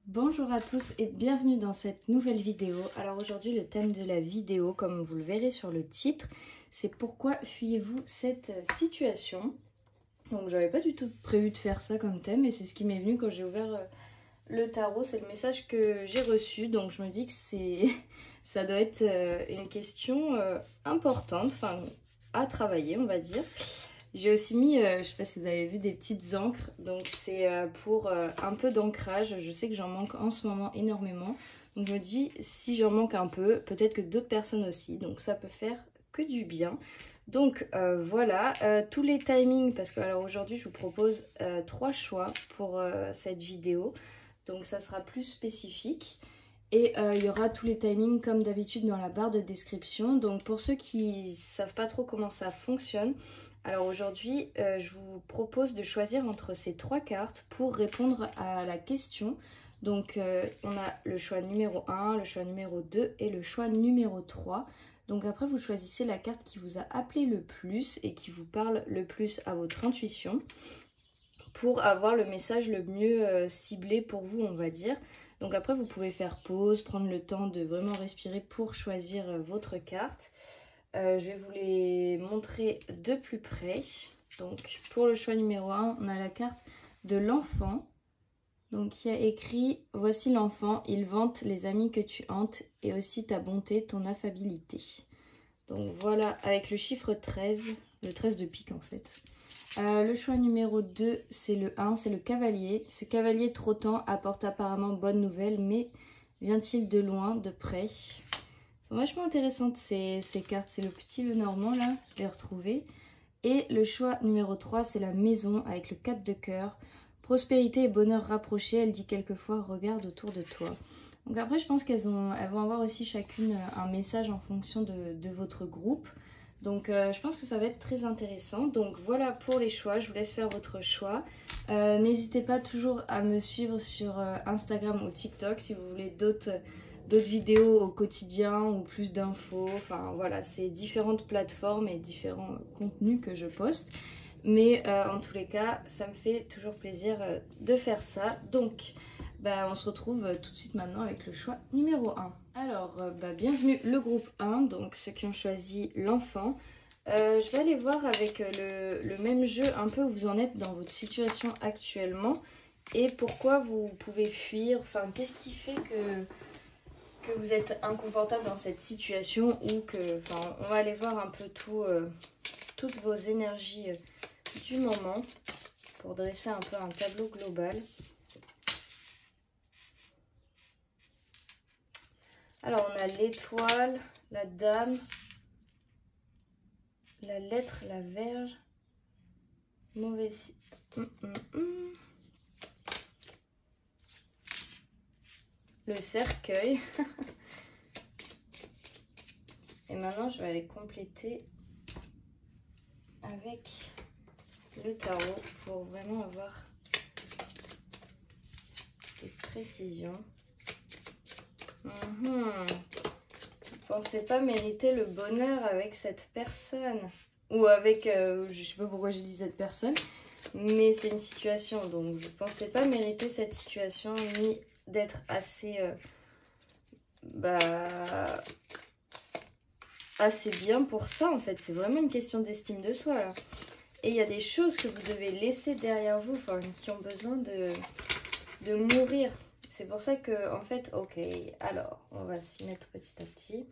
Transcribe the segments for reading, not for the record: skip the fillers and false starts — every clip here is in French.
Bonjour à tous et bienvenue dans cette nouvelle vidéo. Alors aujourd'hui le thème de la vidéo, comme vous le verrez sur le titre, c'est pourquoi fuyez-vous cette situation. Donc j'avais pas du tout prévu de faire ça comme thème et c'est ce qui m'est venu quand j'ai ouvert le tarot, c'est le message que j'ai reçu. Donc je me dis que ça doit être une question importante, enfin à travailler on va dire. J'ai aussi mis, je sais pas si vous avez vu, des petites encres. Donc c'est pour un peu d'ancrage. Je sais que j'en manque en ce moment énormément. Donc je me dis, si j'en manque un peu, peut-être que d'autres personnes aussi. Donc ça peut faire que du bien. Donc voilà, tous les timings, parce que alors aujourd'hui je vous propose 3 choix pour cette vidéo. Donc ça sera plus spécifique. Et il y aura tous les timings comme d'habitude dans la barre de description. Donc pour ceux qui savent pas trop comment ça fonctionne, alors aujourd'hui je vous propose de choisir entre ces 3 cartes pour répondre à la question. Donc on a le choix numéro 1, le choix numéro 2 et le choix numéro 3. Donc après vous choisissez la carte qui vous a appelé le plus et qui vous parle le plus à votre intuition pour avoir le message le mieux ciblé pour vous, on va dire. Donc après vous pouvez faire pause, prendre le temps de vraiment respirer pour choisir votre carte. Je vais vous les montrer de plus près. Donc pour le choix numéro 1, on a la carte de l'enfant. Donc qui a écrit « Voici l'enfant, il vante les amis que tu hantes et aussi ta bonté, ton affabilité. » Donc voilà, avec le chiffre 13, le 13 de pique en fait. Le choix numéro 2, c'est le 1, c'est le cavalier. Ce cavalier trottant apporte apparemment bonne nouvelle, mais vient-il de loin, de près? Sont vachement intéressantes ces cartes. C'est le petit Lenormand là, je l'ai retrouvé. Et le choix numéro 3, c'est la maison avec le 4 de cœur. Prospérité et bonheur rapprochés, elle dit quelquefois regarde autour de toi. Donc après je pense elles vont avoir aussi chacune un message en fonction de votre groupe. Donc je pense que ça va être très intéressant. Donc voilà pour les choix, je vous laisse faire votre choix. N'hésitez pas toujours à me suivre sur Instagram ou TikTok si vous voulez d'autres vidéos au quotidien ou plus d'infos. Enfin voilà, c'est différentes plateformes et différents contenus que je poste. Mais en tous les cas, ça me fait toujours plaisir de faire ça. Donc on se retrouve tout de suite maintenant avec le choix numéro 1. Alors, bienvenue le groupe 1, donc ceux qui ont choisi l'enfant. Je vais aller voir avec le même jeu un peu où vous en êtes dans votre situation actuellement et pourquoi vous pouvez fuir. Enfin, qu'est-ce qui fait que vous êtes inconfortable dans cette situation ou que... Enfin, on va aller voir un peu toutes vos énergies du moment pour dresser un peu un tableau global. Alors, on a l'étoile, la dame, la lettre, la verge, mauvais... Le cercueil. Et maintenant, je vais aller compléter avec le tarot pour vraiment avoir des précisions. Vous ne pensez pas mériter le bonheur avec cette personne ou avec, je sais pas pourquoi j'ai dit cette personne, mais c'est une situation, donc vous ne pensez pas mériter cette situation ni d'être assez assez bien pour ça en fait. C'est vraiment une question d'estime de soi là. Et il y a des choses que vous devez laisser derrière vous, enfin qui ont besoin de mourir. C'est pour ça que, en fait, ok, alors, on va s'y mettre petit à petit.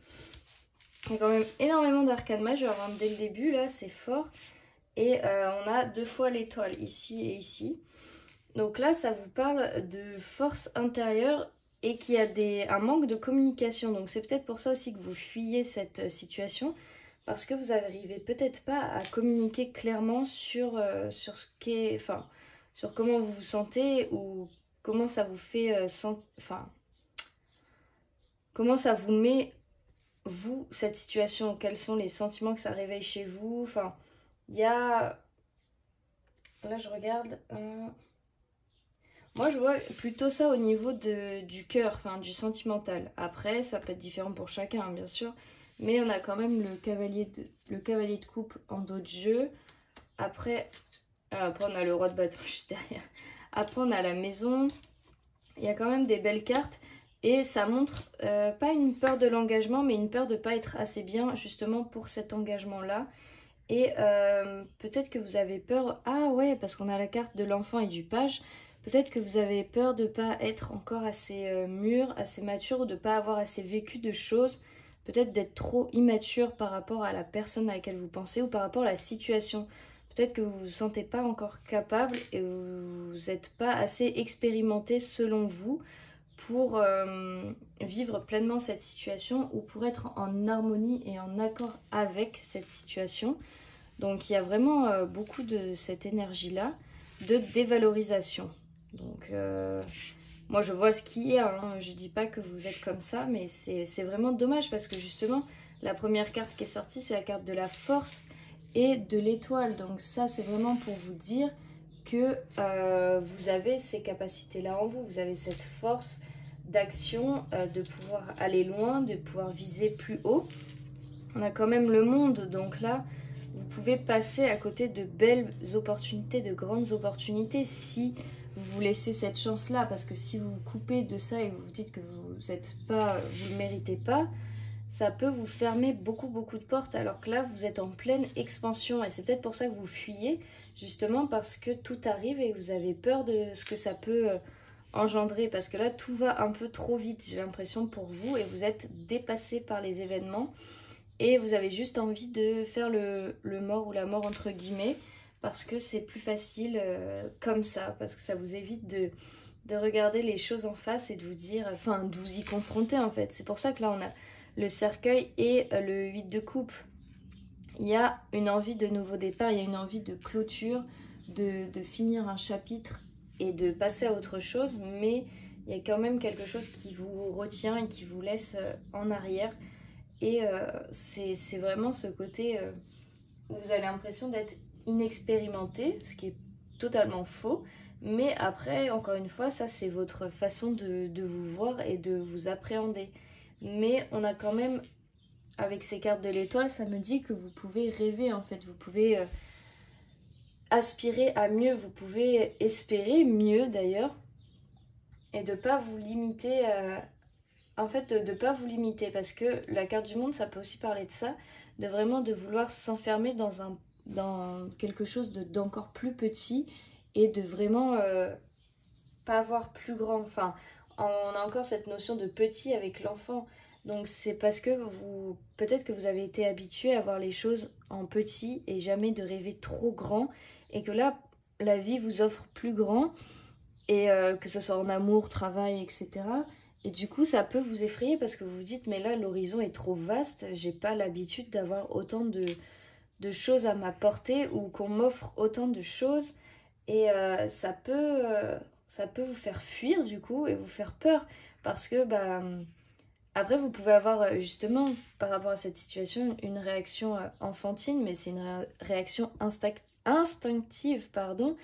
Il y a quand même énormément d'arcades majeures, hein, dès le début, là, c'est fort. Et on a 2 fois l'étoile, ici et ici. Donc là, ça vous parle de force intérieure et qu'il y a un manque de communication. Donc c'est peut-être pour ça aussi que vous fuyez cette situation. Parce que vous n'arrivez peut-être pas à communiquer clairement sur ce qu'est... Enfin, sur comment vous vous sentez ou... Comment ça vous fait sentir, enfin, comment ça vous met, vous, cette situation? Quels sont les sentiments que ça réveille chez vous? Enfin, il y a... Là, je regarde... Moi, je vois plutôt ça au niveau du cœur, enfin, du sentimental. Après, ça peut être différent pour chacun, hein, bien sûr. Mais on a quand même le cavalier de coupe en dos de jeu. Après, on a le roi de bâton juste derrière. Après, on a la maison... il y a quand même des belles cartes. Et ça montre pas une peur de l'engagement, mais une peur de ne pas être assez bien justement pour cet engagement-là. Et peut-être que vous avez peur, ah ouais, parce qu'on a la carte de l'enfant et du page, peut-être que vous avez peur de ne pas être encore assez mûr, assez mature, ou de ne pas avoir assez vécu de choses, peut-être d'être trop immature par rapport à la personne à laquelle vous pensez ou par rapport à la situation. Peut-être que vous ne vous sentez pas encore capable et vous n'êtes pas assez expérimenté selon vous pour vivre pleinement cette situation ou pour être en harmonie et en accord avec cette situation. Donc il y a vraiment beaucoup de cette énergie-là de dévalorisation. Donc moi je vois ce qu'il y a, hein. Je dis pas que vous êtes comme ça, mais c'est vraiment dommage parce que justement la première carte qui est sortie, c'est la carte de la force et de l'étoile. Donc ça c'est vraiment pour vous dire que vous avez ces capacités-là en vous, vous avez cette force d'action, de pouvoir aller loin, de pouvoir viser plus haut. On a quand même le monde, donc là vous pouvez passer à côté de belles opportunités, de grandes opportunités si vous vous laissez cette chance-là, parce que si vous vous coupez de ça et vous vous dites que vous ne le méritez pas, ça peut vous fermer beaucoup de portes, alors que là vous êtes en pleine expansion et c'est peut-être pour ça que vous fuyez, justement parce que tout arrive et vous avez peur de ce que ça peut engendrer, parce que là tout va un peu trop vite, j'ai l'impression, pour vous, et vous êtes dépassé par les événements et vous avez juste envie de faire le mort ou la mort entre guillemets, parce que c'est plus facile comme ça, parce que ça vous évite de regarder les choses en face et de vous dire, enfin de vous y confronter en fait. C'est pour ça que là on a le cercueil et le 8 de coupe. Il y a une envie de nouveau départ, il y a une envie de clôture, de finir un chapitre et de passer à autre chose, mais il y a quand même quelque chose qui vous retient et qui vous laisse en arrière. Et c'est vraiment ce côté où vous avez l'impression d'être inexpérimenté, ce qui est totalement faux. Mais après, encore une fois, ça c'est votre façon de vous voir et de vous appréhender. Mais on a quand même, avec ces cartes de l'étoile, ça me dit que vous pouvez rêver en fait. Vous pouvez aspirer à mieux, vous pouvez espérer mieux d'ailleurs. Et de ne pas vous limiter en fait, de ne pas vous limiter, parce que la carte du monde, ça peut aussi parler de ça, de vraiment de vouloir s'enfermer dans quelque chose d'encore plus petit et de vraiment pas avoir plus grand. Enfin, on a encore cette notion de petit avec l'enfant. Donc c'est parce que peut-être que vous avez été habitué à voir les choses en petit et jamais de rêver trop grand, et que là, la vie vous offre plus grand, et que ce soit en amour, travail, etc. Et du coup, ça peut vous effrayer parce que vous vous dites, mais là, l'horizon est trop vaste, j'ai pas l'habitude d'avoir autant de choses à m'apporter ou qu'on m'offre autant de choses. Et ça peut vous faire fuir du coup et vous faire peur parce que, bah, après, vous pouvez avoir justement, par rapport à cette situation, une réaction enfantine, mais c'est une réaction instinctive, pardon,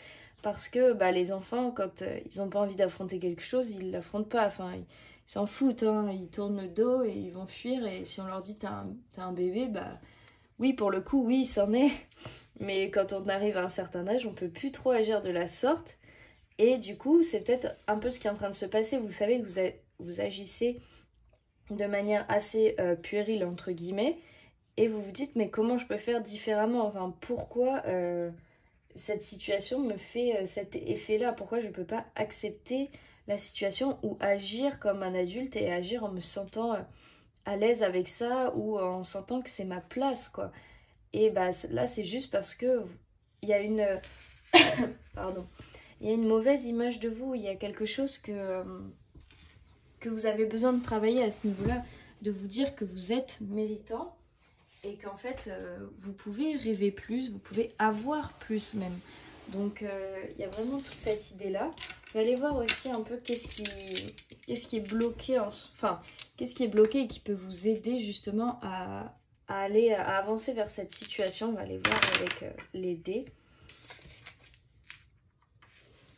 parce que bah, les enfants, quand ils n'ont pas envie d'affronter quelque chose, ils ne l'affrontent pas. Enfin, ils s'en foutent, hein. Ils tournent le dos et ils vont fuir. Et si on leur dit t'as un bébé, bah oui, pour le coup, oui, c'en est. Mais quand on arrive à un certain âge, on peut plus trop agir de la sorte. Et du coup, c'est peut-être un peu ce qui est en train de se passer. Vous savez que vous agissez de manière assez puérile, entre guillemets. Et vous vous dites, mais comment je peux faire différemment? Enfin, pourquoi cette situation me fait cet effet-là? Pourquoi je ne peux pas accepter la situation ou agir comme un adulte et agir en me sentant à l'aise avec ça ou en sentant que c'est ma place, quoi. Et bah là, c'est juste parce que il y a une pardon, il y a une mauvaise image de vous, il y a quelque chose que vous avez besoin de travailler à ce niveau-là, de vous dire que vous êtes méritant et qu'en fait vous pouvez rêver plus, vous pouvez avoir plus même. Donc il y a vraiment toute cette idée là. Je vais aller voir aussi un peu qu'est-ce qui est bloqué, qu'est-ce qui est bloqué et qui peut vous aider justement à avancer vers cette situation. On va aller voir avec les dés.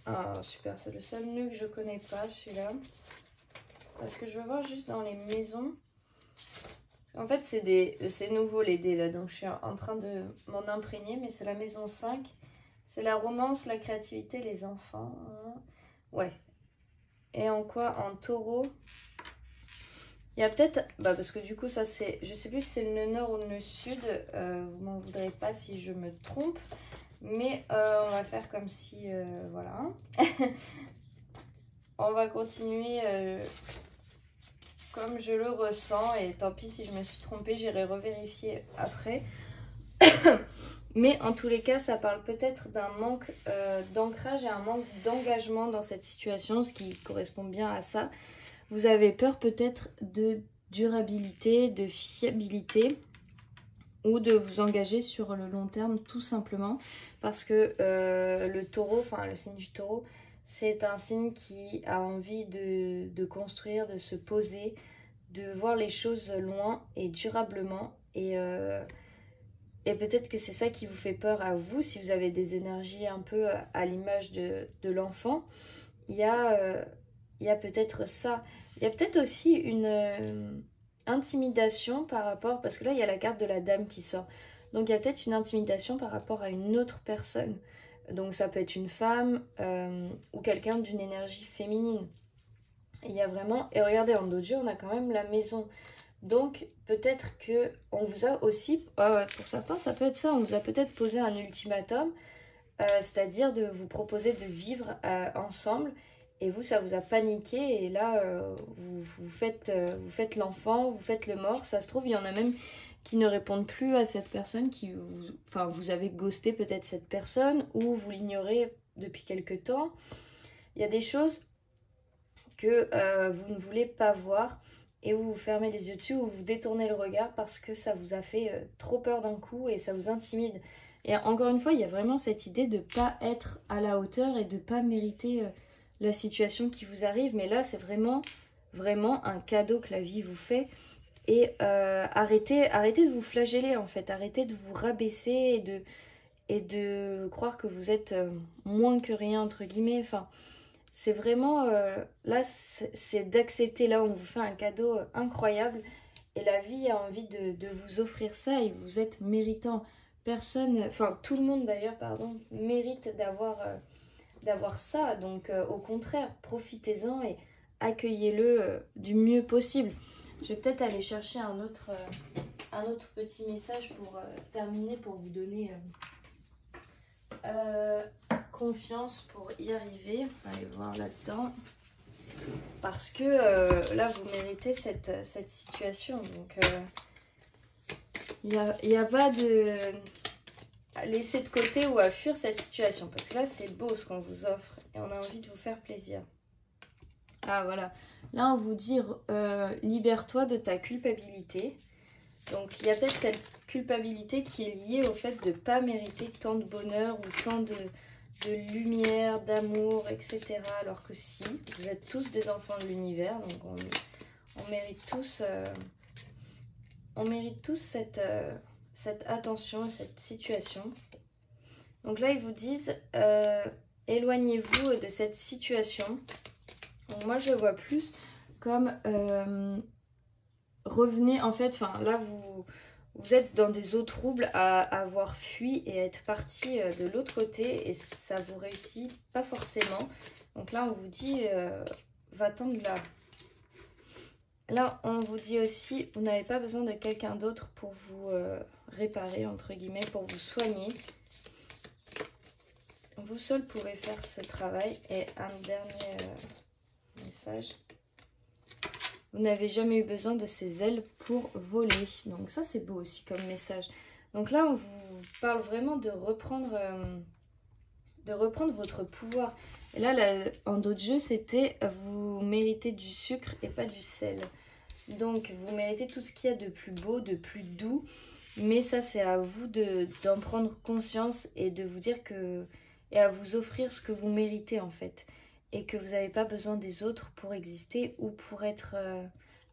Ah super, c'est le seul nœud que je connais pas, celui-là. Parce que je veux voir juste dans les maisons. En fait, c'est nouveau les dés là, donc je suis en train de m'en imprégner, mais c'est la maison 5. C'est la romance, la créativité, les enfants. Ouais. Et en quoi? En taureau. Il y a peut-être, parce que du coup ça c'est, je sais plus si c'est le nœud nord ou le nœud sud, vous m'en voudrez pas si je me trompe, mais on va faire comme si, voilà. On va continuer comme je le ressens, et tant pis si je me suis trompée, j'irai revérifier après. Mais en tous les cas, ça parle peut-être d'un manque d'ancrage et un manque d'engagement dans cette situation, ce qui correspond bien à ça. Vous avez peur peut-être de durabilité, de fiabilité, ou de vous engager sur le long terme tout simplement. Parce que le taureau, enfin le signe du taureau, c'est un signe qui a envie de construire, de se poser, de voir les choses loin et durablement. Et peut-être que c'est ça qui vous fait peur à vous, si vous avez des énergies un peu à l'image de l'enfant. Il y a peut-être ça. Il y a peut-être aussi une intimidation par rapport, parce que là il y a la carte de la dame qui sort. Donc il y a peut-être une intimidation par rapport à une autre personne. Donc ça peut être une femme ou quelqu'un d'une énergie féminine. Il y a vraiment, et regardez, en dojo on a quand même la maison. Donc peut-être que on vous a aussi, pour certains ça peut être ça, on vous a peut-être posé un ultimatum, c'est-à-dire de vous proposer de vivre ensemble, et vous ça vous a paniqué, et là vous faites l'enfant, vous faites le mort. Ça se trouve il y en a même qui ne répondent plus à cette personne, enfin vous avez ghosté peut-être cette personne, ou vous l'ignorez depuis quelque temps. Il y a des choses que vous ne voulez pas voir, et vous vous fermez les yeux dessus, ou vous détournez le regard parce que ça vous a fait trop peur d'un coup et ça vous intimide. Et encore une fois, il y a vraiment cette idée de ne pas être à la hauteur et de ne pas mériter la situation qui vous arrive. Mais là, c'est vraiment, vraiment un cadeau que la vie vous fait. Et arrêtez de vous flageller en fait, arrêtez de vous rabaisser et de croire que vous êtes moins que rien entre guillemets. Enfin, c'est vraiment, là, c'est d'accepter, là, on vous fait un cadeau incroyable, et la vie a envie de vous offrir ça, et vous êtes méritant. Personne, enfin, tout le monde d'ailleurs, pardon, mérite d'avoir ça. Donc, au contraire, profitez-en et accueillez-le du mieux possible. Je vais peut-être aller chercher un autre petit message pour terminer, pour vous donner confiance pour y arriver. Allez voir là-dedans, parce que là vous méritez cette situation. Donc il n'y a pas de laisser de côté ou à fuir cette situation, parce que là c'est beau ce qu'on vous offre et on a envie de vous faire plaisir. Ah voilà, là on vous dit libère-toi de ta culpabilité. Donc il y a peut-être cette culpabilité qui est liée au fait de ne pas mériter tant de bonheur ou tant de lumière, d'amour, etc. Alors que si, vous êtes tous des enfants de l'univers, donc on mérite tous cette attention, cette situation. Donc là, ils vous disent, éloignez-vous de cette situation. Donc moi, je le vois plus comme revenez, en fait, enfin là, vous êtes dans des eaux troubles à avoir fui et à être parti de l'autre côté, et ça vous réussit pas forcément. Donc là on vous dit va-t'en de là. Là on vous dit aussi, vous n'avez pas besoin de quelqu'un d'autre pour vous réparer entre guillemets, pour vous soigner. Vous seul pouvez faire ce travail. Et un dernier message. Vous n'avez jamais eu besoin de ses ailes pour voler. Donc ça, c'est beau aussi comme message. Donc là, on vous parle vraiment de reprendre votre pouvoir. Et là, en d'autres jeux, c'était vous méritez du sucre et pas du sel. Donc, vous méritez tout ce qu'il y a de plus beau, de plus doux. Mais ça, c'est à vous d'en prendre conscience et de vous dire que... et à vous offrir ce que vous méritez, en fait. Et que vous n'avez pas besoin des autres pour exister ou pour être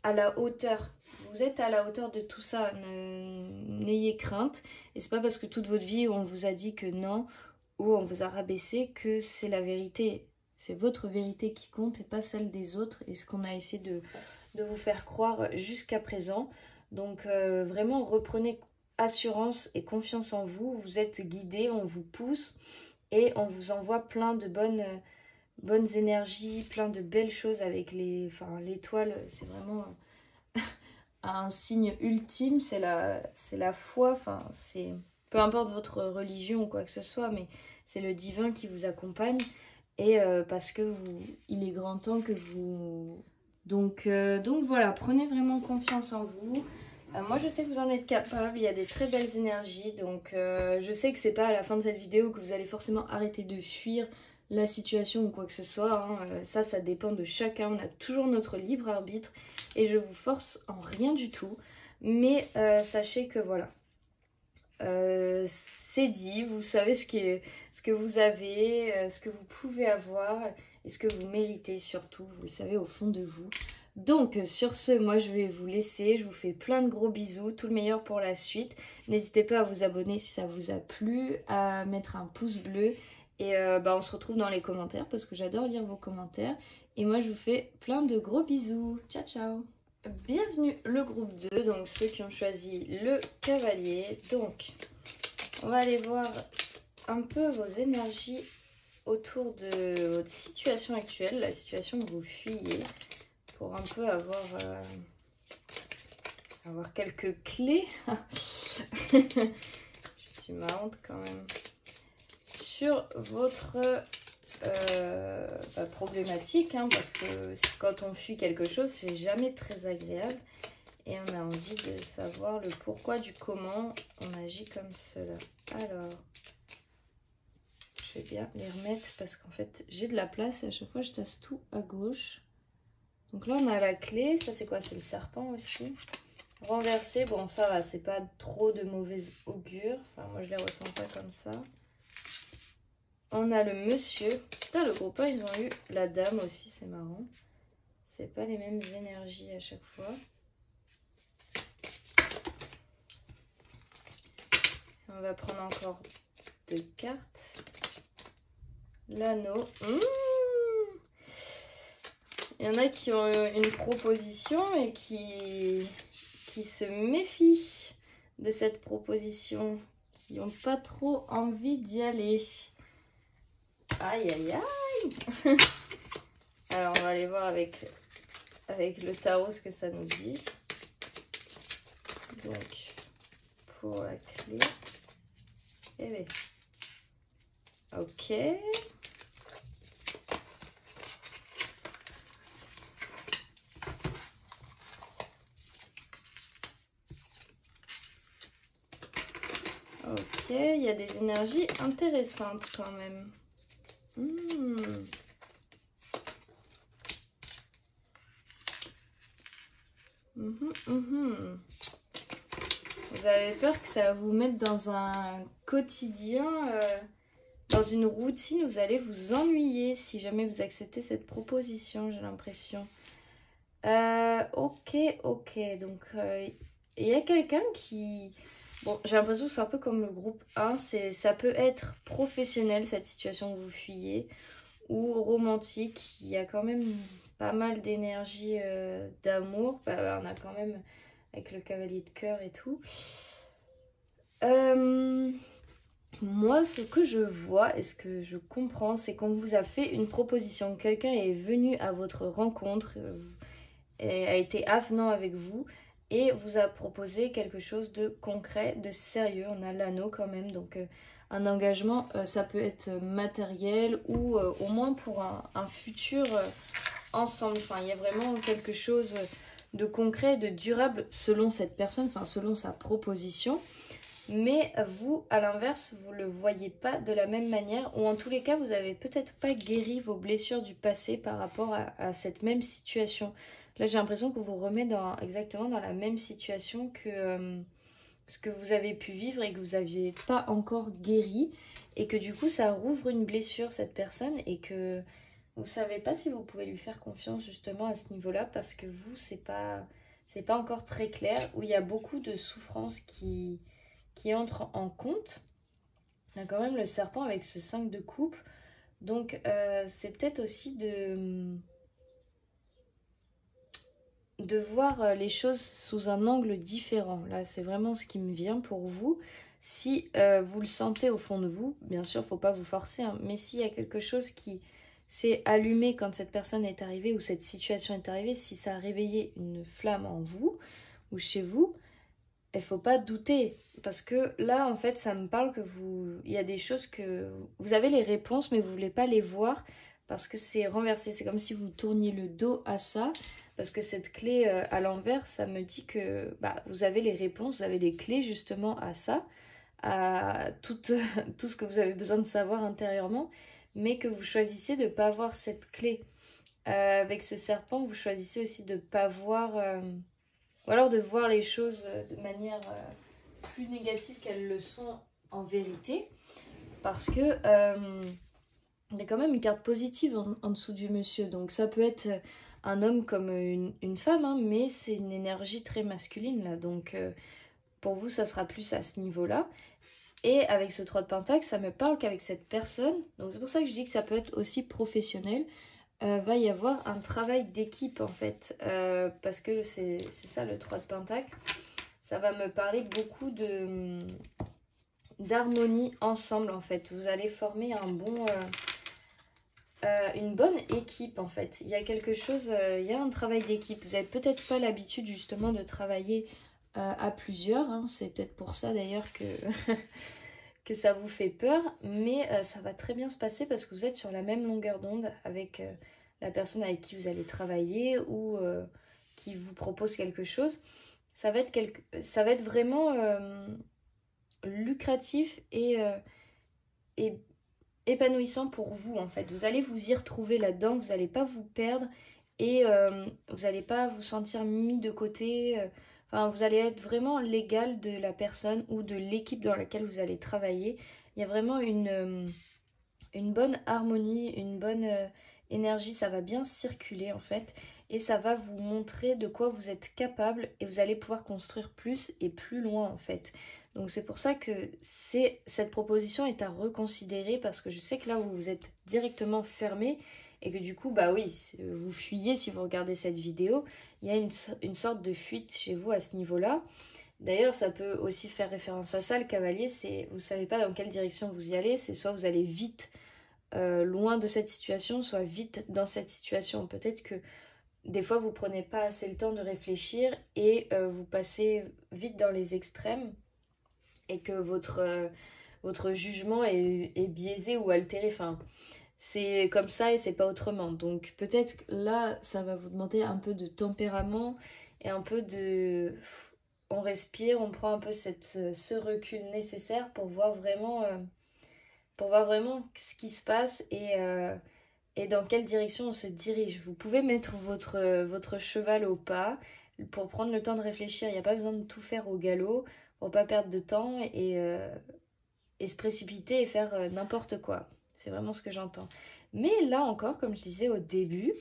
à la hauteur. Vous êtes à la hauteur de tout ça, n'ayez crainte. Et c'est pas parce que toute votre vie on vous a dit que non, ou on vous a rabaissé, que c'est la vérité. C'est votre vérité qui compte et pas celle des autres, et ce qu'on a essayé de vous faire croire jusqu'à présent. Donc vraiment reprenez assurance et confiance en vous. Vous êtes guidés, on vous pousse et on vous envoie plein de bonnes bonnes énergies, plein de belles choses avec l'étoile, c'est vraiment un signe ultime, c'est la foi, enfin c'est peu importe votre religion ou quoi que ce soit, mais c'est le divin qui vous accompagne et parce que il est grand temps que vous donc voilà, prenez vraiment confiance en vous. Moi je sais que vous en êtes capable, il y a des très belles énergies, donc je sais que c'est pas à la fin de cette vidéo que vous allez forcément arrêter de fuir la situation ou quoi que ce soit, hein. Ça dépend de chacun, on a toujours notre libre arbitre et je vous force en rien du tout, mais sachez que voilà, c'est dit, vous savez ce que vous avez, ce que vous pouvez avoir et ce que vous méritez surtout, vous le savez au fond de vous. Donc sur ce, moi je vais vous laisser, je vous fais plein de gros bisous, tout le meilleur pour la suite. N'hésitez pas à vous abonner si ça vous a plu, à mettre un pouce bleu et on se retrouve dans les commentaires parce que j'adore lire vos commentaires. Et moi je vous fais plein de gros bisous, ciao ciao. Bienvenue le groupe 2, donc ceux qui ont choisi le cavalier. Donc on va aller voir un peu vos énergies autour de votre situation actuelle, la situation que vous fuyez, pour un peu avoir quelques clés. Je suis marrante quand même. Sur votre problématique, hein, parce que quand on fuit quelque chose, c'est jamais très agréable. Et on a envie de savoir le pourquoi du comment on agit comme cela. Alors, je vais bien les remettre parce qu'en fait, j'ai de la place et à chaque fois, je tasse tout à gauche. Donc là, on a la clé. Ça, c'est quoi? C'est le serpent aussi. Renversé, bon, ça va. C'est pas trop de mauvais augure. Enfin, moi, je les ressens pas comme ça. On a le monsieur. Putain, le groupe 1, ils ont eu la dame aussi. C'est marrant. C'est pas les mêmes énergies à chaque fois. On va prendre encore 2 cartes. L'anneau. Il y en a qui ont une proposition et qui se méfient de cette proposition, qui n'ont pas trop envie d'y aller. Aïe, aïe, aïe. Alors, on va aller voir avec le tarot ce que ça nous dit. Donc, pour la clé. Eh bien. Ok. Ok, il y a des énergies intéressantes quand même. Vous avez peur que ça vous mette dans un quotidien, dans une routine, vous allez vous ennuyer si jamais vous acceptez cette proposition, j'ai l'impression. Ok, donc il y a quelqu'un qui... Bon, j'ai l'impression que c'est un peu comme le groupe 1, ça peut être professionnel cette situation que vous fuyez, ou romantique, il y a quand même pas mal d'énergie d'amour, on a quand même avec le cavalier de cœur et tout. Moi, ce que je vois et ce que je comprends, c'est qu'on vous a fait une proposition, quelqu'un est venu à votre rencontre, et a été avenant avec vous, et vous a proposé quelque chose de concret, de sérieux. On a l'anneau quand même, donc un engagement, ça peut être matériel ou au moins pour un futur ensemble. Enfin, il y a vraiment quelque chose de concret, de durable selon cette personne, enfin selon sa proposition. Mais vous, à l'inverse, vous ne le voyez pas de la même manière, ou en tous les cas, vous n'avez peut-être pas guéri vos blessures du passé par rapport à cette même situation. Là, j'ai l'impression qu'on vous remet exactement dans la même situation que ce que vous avez pu vivre et que vous n'aviez pas encore guéri. Et que du coup, ça rouvre une blessure, cette personne, et que vous ne savez pas si vous pouvez lui faire confiance justement à ce niveau-là, parce que vous, c'est pas encore très clair, où il y a beaucoup de souffrances qui entrent en compte. On a quand même le serpent avec ce 5 de coupe. Donc, c'est peut-être aussi de voir les choses sous un angle différent. Là, c'est vraiment ce qui me vient pour vous. Si vous le sentez au fond de vous, bien sûr, il ne faut pas vous forcer, hein, mais s'il y a quelque chose qui s'est allumé quand cette personne est arrivée ou cette situation est arrivée, si ça a réveillé une flamme en vous ou chez vous, il ne faut pas douter. Parce que là, en fait, ça me parle que il y a des choses que vous avez les réponses, mais vous ne voulez pas les voir parce que c'est renversé. C'est comme si vous tourniez le dos à ça. Parce que cette clé à l'envers, ça me dit que vous avez les réponses, vous avez les clés justement à ça, à tout ce que vous avez besoin de savoir intérieurement, mais que vous choisissez de ne pas voir cette clé. Avec ce serpent, vous choisissez aussi de ne pas voir, ou alors de voir les choses de manière plus négative qu'elles le sont en vérité, parce que il y a quand même une carte positive en dessous du monsieur, donc ça peut être un homme comme une femme, hein, mais c'est une énergie très masculine là, donc pour vous ça sera plus à ce niveau-là. Et avec ce 3 de Pentacle, ça me parle qu'avec cette personne, donc c'est pour ça que je dis que ça peut être aussi professionnel, va y avoir un travail d'équipe en fait, parce que c'est ça le 3 de Pentacle, ça va me parler beaucoup d'harmonie ensemble en fait, vous allez former une bonne équipe en fait, il y a quelque chose, il y a un travail d'équipe, vous n'avez peut-être pas l'habitude justement de travailler à plusieurs, hein. C'est peut-être pour ça d'ailleurs que, que ça vous fait peur, mais ça va très bien se passer parce que vous êtes sur la même longueur d'onde avec la personne avec qui vous allez travailler ou qui vous propose quelque chose. Ça va être vraiment lucratif et épanouissant pour vous en fait. Vous allez vous y retrouver là-dedans, vous n'allez pas vous perdre et vous n'allez pas vous sentir mis de côté. Enfin, vous allez être vraiment l'égal de la personne ou de l'équipe dans laquelle vous allez travailler. Il y a vraiment une bonne harmonie, une bonne énergie, ça va bien circuler en fait. Et ça va vous montrer de quoi vous êtes capable et vous allez pouvoir construire plus et plus loin en fait. Donc c'est pour ça que cette proposition est à reconsidérer parce que je sais que là où vous êtes directement fermé et que du coup, bah oui, vous fuyez si vous regardez cette vidéo, il y a une sorte de fuite chez vous à ce niveau-là. D'ailleurs, ça peut aussi faire référence à ça, le cavalier, c'est vous savez pas dans quelle direction vous y allez, c'est soit vous allez vite loin de cette situation, soit vite dans cette situation. Peut-être que des fois vous prenez pas assez le temps de réfléchir et vous passez vite dans les extrêmes et que votre jugement est biaisé ou altéré. Enfin, c'est comme ça et c'est pas autrement. Donc peut-être là, ça va vous demander un peu de tempérament et un peu de... On respire, on prend un peu ce recul nécessaire pour voir vraiment ce qui se passe et dans quelle direction on se dirige. Vous pouvez mettre votre cheval au pas pour prendre le temps de réfléchir. Il n'y a pas besoin de tout faire au galop pour pas perdre de temps et se précipiter et faire n'importe quoi. C'est vraiment ce que j'entends. Mais là encore, comme je disais au début,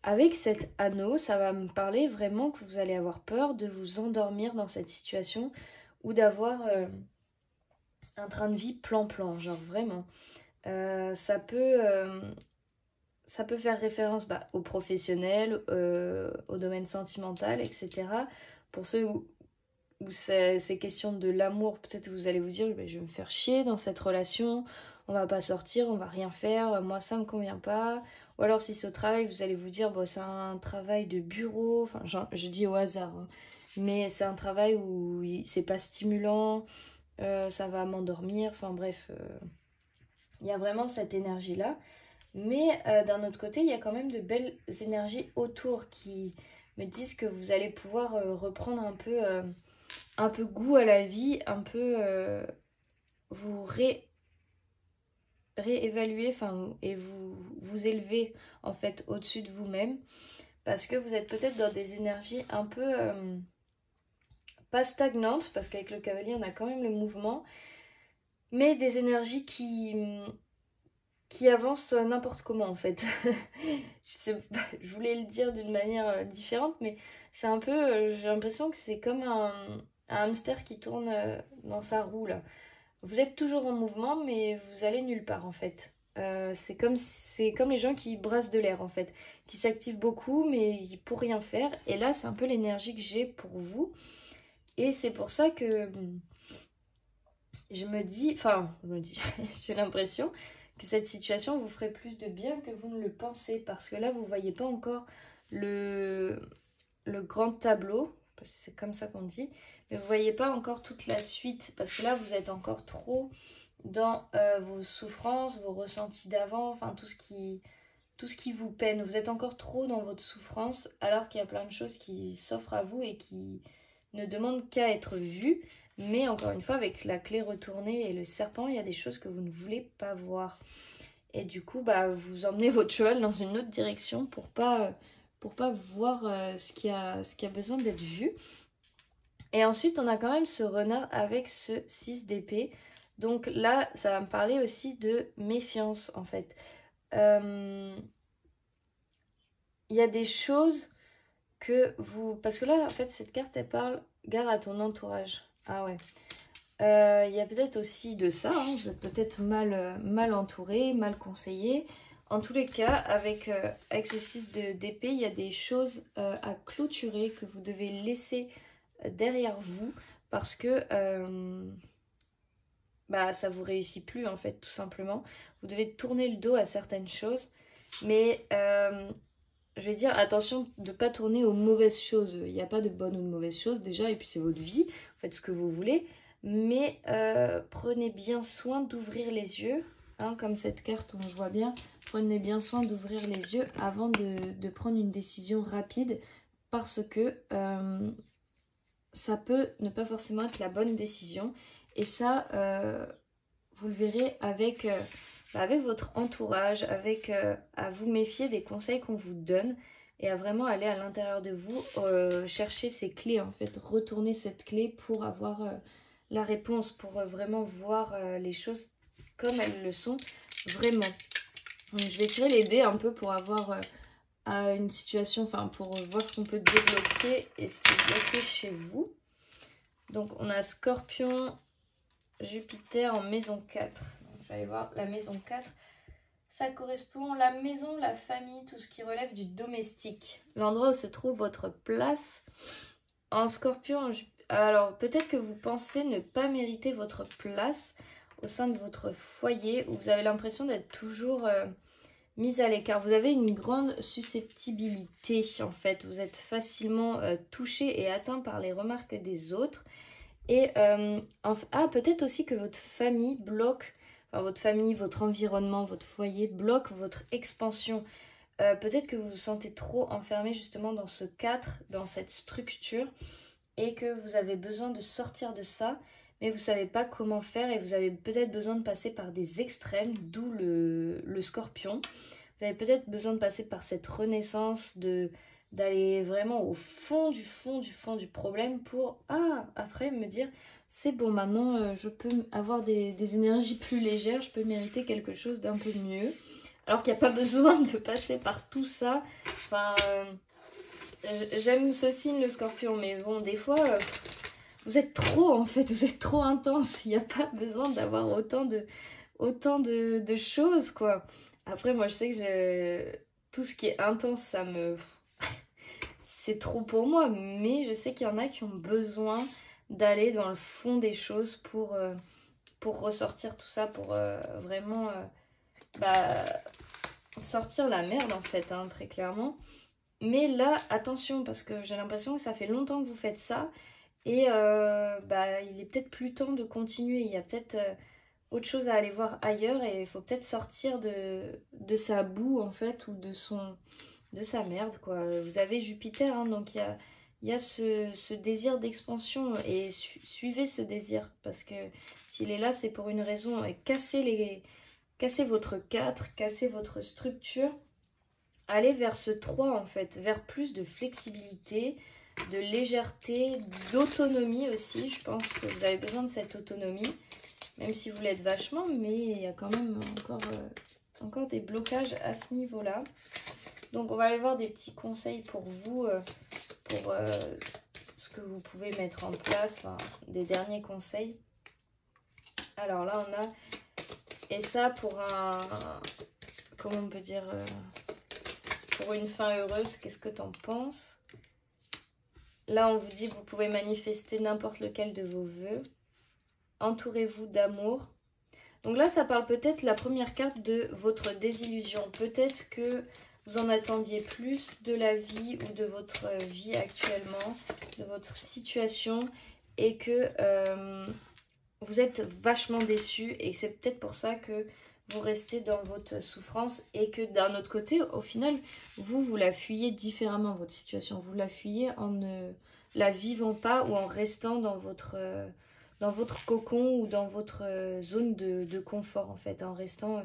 avec cet anneau, ça va me parler vraiment que vous allez avoir peur de vous endormir dans cette situation ou d'avoir un train de vie plan-plan, genre vraiment. Ça peut faire référence aux professionnels, au domaine sentimental, etc. Pour ceux où c'est question de l'amour, peut-être que vous allez vous dire je vais me faire chier dans cette relation, on va pas sortir, on va rien faire, moi ça me convient pas. Ou alors si c'est au travail, vous allez vous dire c'est un travail de bureau, enfin je dis au hasard, hein, mais c'est un travail où c'est pas stimulant, ça va m'endormir, enfin bref, il y a vraiment cette énergie là. Mais d'un autre côté, il y a quand même de belles énergies autour qui me disent que vous allez pouvoir reprendre un peu goût à la vie, un peu vous réévaluer et vous élever en fait au-dessus de vous-même. Parce que vous êtes peut-être dans des énergies un peu pas stagnantes, parce qu'avec le cavalier on a quand même le mouvement, mais des énergies qui avance n'importe comment en fait. Je voulais le dire d'une manière différente, mais c'est un peu, j'ai l'impression que c'est comme un hamster qui tourne dans sa roue là. Vous êtes toujours en mouvement, mais vous allez nulle part en fait. C'est comme les gens qui brassent de l'air en fait, qui s'activent beaucoup mais pour rien faire. Et là, c'est un peu l'énergie que j'ai pour vous. Et c'est pour ça que je me dis, j'ai l'impression cette situation vous ferait plus de bien que vous ne le pensez. Parce que là, vous ne voyez pas encore le grand tableau, parce que c'est comme ça qu'on dit, mais vous ne voyez pas encore toute la suite. Parce que là, vous êtes encore trop dans vos souffrances, vos ressentis d'avant, enfin tout ce qui vous peine. Vous êtes encore trop dans votre souffrance, alors qu'il y a plein de choses qui s'offrent à vous et qui ne demandent qu'à être vues. Mais encore une fois, avec la clé retournée et le serpent, il y a des choses que vous ne voulez pas voir. Et du coup, bah, vous emmenez votre cheval dans une autre direction pour pas voir ce qui a besoin d'être vu. Et ensuite, on a quand même ce renard avec ce 6 d'épée. Donc là, ça va me parler aussi de méfiance, en fait. Il y a des choses que vous... Parce que là, en fait, cette carte, elle parle gare à ton entourage. Ah ouais. Il y a peut-être aussi de ça, hein. Vous êtes peut-être mal entouré, mal conseillé. En tous les cas, avec ce 6 d'épée, il y a des choses à clôturer que vous devez laisser derrière vous parce que bah, ça vous réussit plus en fait, tout simplement. Vous devez tourner le dos à certaines choses, mais je vais dire attention de ne pas tourner aux mauvaises choses. Il n'y a pas de bonnes ou de mauvaises choses déjà, et puis c'est votre vie, faites ce que vous voulez, mais prenez bien soin d'ouvrir les yeux, hein, comme cette carte on le voit bien, prenez bien soin d'ouvrir les yeux avant de prendre une décision rapide, parce que ça peut ne pas forcément être la bonne décision, et ça vous le verrez avec votre entourage, à vous méfier des conseils qu'on vous donne et à vraiment aller à l'intérieur de vous chercher ces clés, en fait, retourner cette clé pour avoir la réponse, pour vraiment voir les choses comme elles le sont vraiment. Donc, je vais tirer les dés un peu pour avoir une situation, enfin pour voir ce qu'on peut débloquer et ce qui est bloqué chez vous. Donc on a Scorpion, Jupiter en maison 4. Donc, je vais aller voir la maison 4. Ça correspond à la maison, la famille, tout ce qui relève du domestique. L'endroit où se trouve votre place. En Scorpion, alors peut-être que vous pensez ne pas mériter votre place au sein de votre foyer, où vous avez l'impression d'être toujours mise à l'écart. Vous avez une grande susceptibilité en fait. Vous êtes facilement touché et atteint par les remarques des autres. Et peut-être aussi que votre famille bloque, enfin votre famille, votre environnement, votre foyer bloque votre expansion. Peut-être que vous vous sentez trop enfermé justement dans ce 4, dans cette structure, et que vous avez besoin de sortir de ça, mais vous ne savez pas comment faire et vous avez peut-être besoin de passer par des extrêmes, d'où le Scorpion. Vous avez peut-être besoin de passer par cette renaissance, d'aller vraiment au fond du problème pour après me dire c'est bon, maintenant je peux avoir des énergies plus légères, je peux mériter quelque chose d'un peu mieux, alors qu'il n'y a pas besoin de passer par tout ça. Enfin j'aime ce signe, le Scorpion, mais bon, des fois vous êtes trop, en fait, vous êtes trop intense. Il n'y a pas besoin d'avoir autant de choses, quoi. Après, moi, je sais que tout ce qui est intense, ça me... c'est trop pour moi, mais je sais qu'il y en a qui ont besoin d'aller dans le fond des choses pour ressortir tout ça, pour vraiment sortir la merde, en fait, hein, très clairement. Mais là, attention, parce que j'ai l'impression que ça fait longtemps que vous faites ça, et il est peut-être plus temps de continuer. Il y a peut-être autre chose à aller voir ailleurs, et il faut peut-être sortir de sa boue, en fait, ou de sa merde, quoi. Vous avez Jupiter, hein, donc il y a ce désir d'expansion, et suivez ce désir, parce que s'il est là, c'est pour une raison. Et cassez votre 4, cassez votre structure, allez vers ce 3, en fait, vers plus de flexibilité, de légèreté, d'autonomie aussi. Je pense que vous avez besoin de cette autonomie, même si vous l'êtes vachement, mais il y a quand même encore des blocages à ce niveau-là. Donc on va aller voir des petits conseils pour vous, pour ce que vous pouvez mettre en place, enfin, des derniers conseils. Alors là on a, et ça pour comment on peut dire, pour une fin heureuse, qu'est-ce que t'en penses? Là on vous dit que vous pouvez manifester n'importe lequel de vos vœux. Entourez-vous d'amour. Donc là, ça parle peut-être la première carte de votre désillusion. Peut-être que vous en attendiez plus de la vie ou de votre vie actuellement, de votre situation, et que vous êtes vachement déçu et c'est peut-être pour ça que vous restez dans votre souffrance et que d'un autre côté, au final, vous la fuyez différemment, votre situation. Vous la fuyez en ne la vivant pas ou en restant dans votre cocon ou dans votre zone de confort, en fait, en restant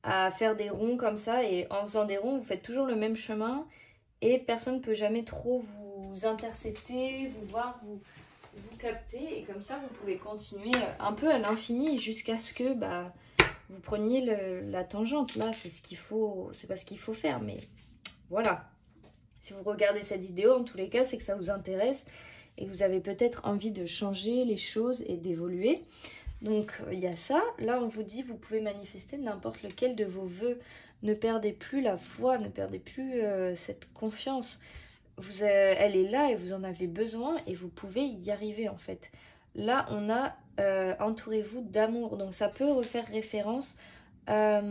à faire des ronds comme ça. Et en faisant des ronds, vous faites toujours le même chemin et personne ne peut jamais trop vous intercepter, vous voir, vous capter. Et comme ça, vous pouvez continuer un peu à l'infini jusqu'à ce que vous preniez la tangente. Là, c'est ce qu'il faut, c'est pas ce qu'il faut faire, mais voilà. Si vous regardez cette vidéo, en tous les cas, c'est que ça vous intéresse et que vous avez peut-être envie de changer les choses et d'évoluer. Donc, il y a ça. Là, on vous dit, vous pouvez manifester n'importe lequel de vos vœux. Ne perdez plus la foi, ne perdez plus cette confiance. Elle est là et vous en avez besoin et vous pouvez y arriver, en fait. Là, on a entourez-vous d'amour. Donc, ça peut refaire référence à